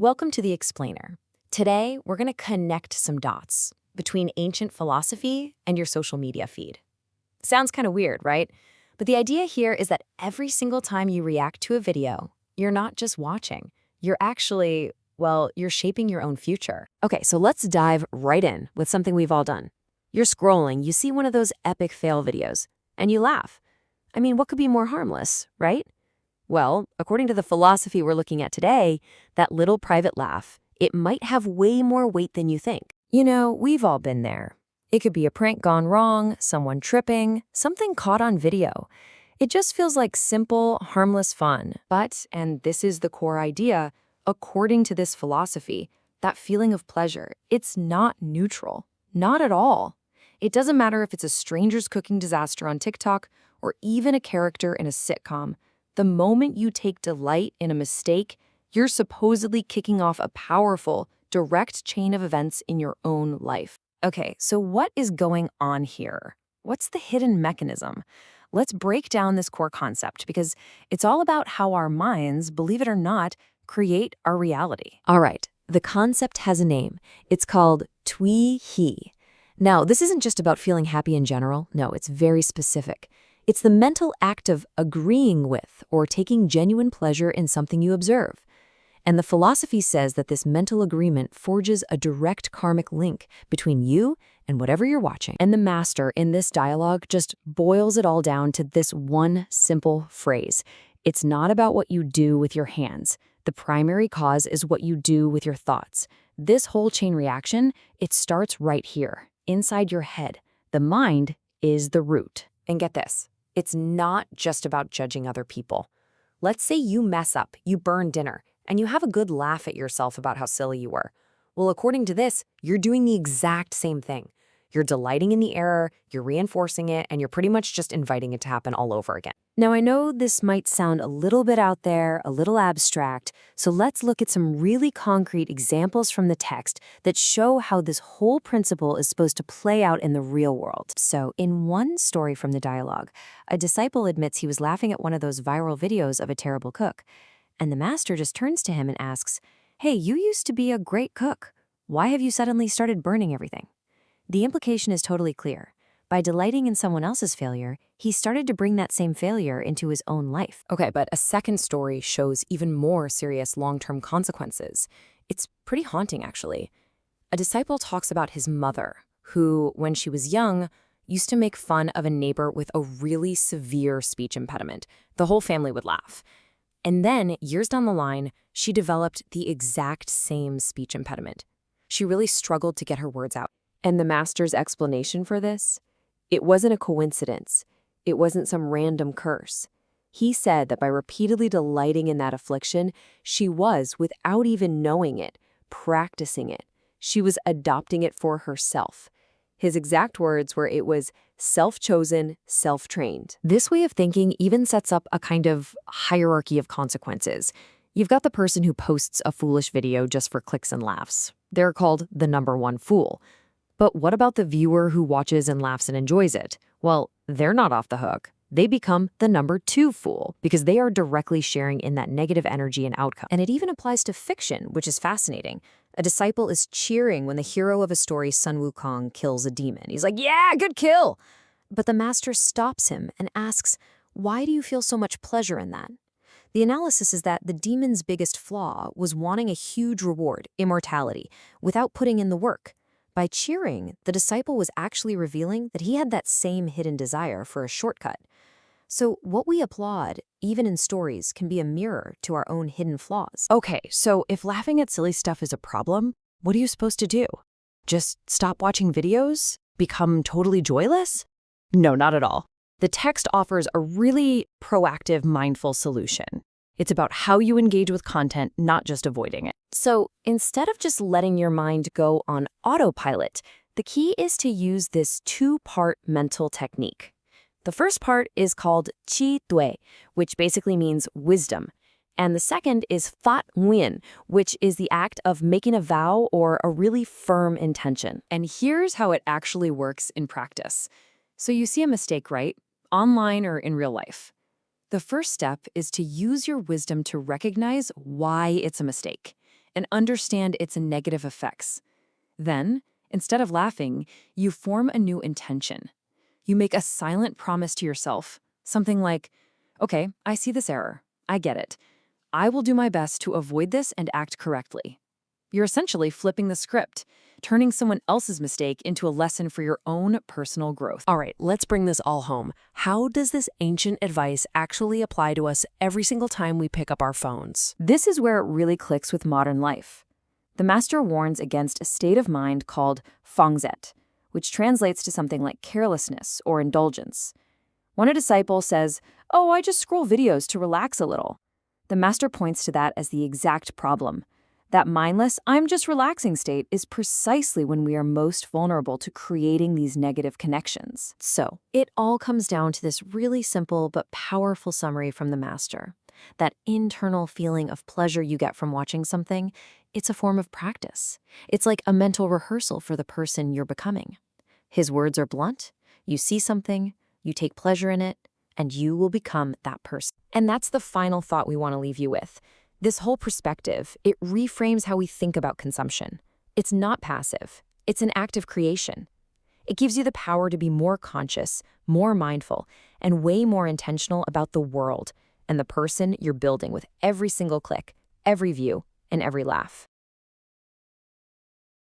Welcome to The Explainer. Today, we're going to connect some dots between ancient philosophy and your social media feed. Sounds kind of weird, right? But the idea here is that every single time you react to a video, you're not just watching. You're actually, you're shaping your own future. Okay, so let's dive right in with something we've all done. You're scrolling, you see one of those epic fail videos, and you laugh. I mean, what could be more harmless, right? Well, according to the philosophy we're looking at today, that little private laugh, it might have way more weight than you think. You know, we've all been there. It could be a prank gone wrong, someone tripping, something caught on video. It just feels like simple, harmless fun. But, and this is the core idea, according to this philosophy, that feeling of pleasure, it's not neutral. Not at all. It doesn't matter if it's a stranger's cooking disaster on TikTok or even a character in a sitcom. The moment you take delight in a mistake, you're supposedly kicking off a powerful, direct chain of events in your own life. Okay, so what is going on here? What's the hidden mechanism? Let's break down this core concept because it's all about how our minds, believe it or not, create our reality. All right, the concept has a name. It's called tui-he. Now, this isn't just about feeling happy in general. No, it's very specific. It's the mental act of agreeing with or taking genuine pleasure in something you observe. And the philosophy says that this mental agreement forges a direct karmic link between you and whatever you're watching. And the master in this dialogue just boils it all down to this one simple phrase. It's not about what you do with your hands. The primary cause is what you do with your thoughts. This whole chain reaction, it starts right here, inside your head. The mind is the root. And get this, it's not just about judging other people. Let's say you mess up, you burn dinner, and you have a good laugh at yourself about how silly you were. Well, according to this, you're doing the exact same thing. You're delighting in the error, you're reinforcing it, and you're pretty much just inviting it to happen all over again. Now, I know this might sound a little bit out there, a little abstract, so let's look at some really concrete examples from the text that show how this whole principle is supposed to play out in the real world. So, in one story from the dialogue, a disciple admits he was laughing at one of those viral videos of a terrible cook. And the master just turns to him and asks, "Hey, you used to be a great cook. Why have you suddenly started burning everything?" The implication is totally clear. By delighting in someone else's failure, he started to bring that same failure into his own life. Okay, but a second story shows even more serious long-term consequences. It's pretty haunting, actually. A disciple talks about his mother, who, when she was young, used to make fun of a neighbor with a really severe speech impediment. The whole family would laugh. And then, years down the line, she developed the exact same speech impediment. She really struggled to get her words out. And the master's explanation for this? It wasn't a coincidence. It wasn't some random curse. He said that by repeatedly delighting in that affliction, she was, without even knowing it, practicing it. She was adopting it for herself. His exact words were it was self-chosen, self-trained. This way of thinking even sets up a kind of hierarchy of consequences. You've got the person who posts a foolish video just for clicks and laughs. They're called the number one fool. But what about the viewer who watches and laughs and enjoys it? Well, they're not off the hook. They become the number two fool because they are directly sharing in that negative energy and outcome. And it even applies to fiction, which is fascinating. A disciple is cheering when the hero of a story, Sun Wukong, kills a demon. He's like, "Yeah, good kill!" But the master stops him and asks, "Why do you feel so much pleasure in that?" The analysis is that the demon's biggest flaw was wanting a huge reward, immortality, without putting in the work. By cheering, the disciple was actually revealing that he had that same hidden desire for a shortcut. So what we applaud, even in stories, can be a mirror to our own hidden flaws. Okay, so if laughing at silly stuff is a problem, what are you supposed to do? Just stop watching videos? Become totally joyless? No, not at all. The text offers a really proactive, mindful solution. It's about how you engage with content, not just avoiding it. So instead of just letting your mind go on autopilot, the key is to use this two-part mental technique. The first part is called chi tui, which basically means wisdom. And the second is fat nguyen, which is the act of making a vow or a really firm intention. And here's how it actually works in practice. So you see a mistake, right? Online or in real life. The first step is to use your wisdom to recognize why it's a mistake. and understand its negative effects. Then, instead of laughing, you form a new intention. You make a silent promise to yourself, something like, okay, I see this error. I get it. I will do my best to avoid this and act correctly. You're essentially flipping the script, turning someone else's mistake into a lesson for your own personal growth. All right, let's bring this all home. How does this ancient advice actually apply to us every single time we pick up our phones? This is where it really clicks with modern life. The master warns against a state of mind called phóng, which translates to something like carelessness or indulgence. When a disciple says, "Oh, I just scroll videos to relax a little," the master points to that as the exact problem. That mindless, "I'm just relaxing" state is precisely when we are most vulnerable to creating these negative connections. So, it all comes down to this really simple but powerful summary from the master. That internal feeling of pleasure you get from watching something, it's a form of practice. It's like a mental rehearsal for the person you're becoming. His words are blunt. You see something, you take pleasure in it, and you will become that person. And that's the final thought we want to leave you with. This whole perspective, it reframes how we think about consumption. It's not passive. It's an act of creation. It gives you the power to be more conscious, more mindful, and way more intentional about the world and the person you're building with every single click, every view, and every laugh.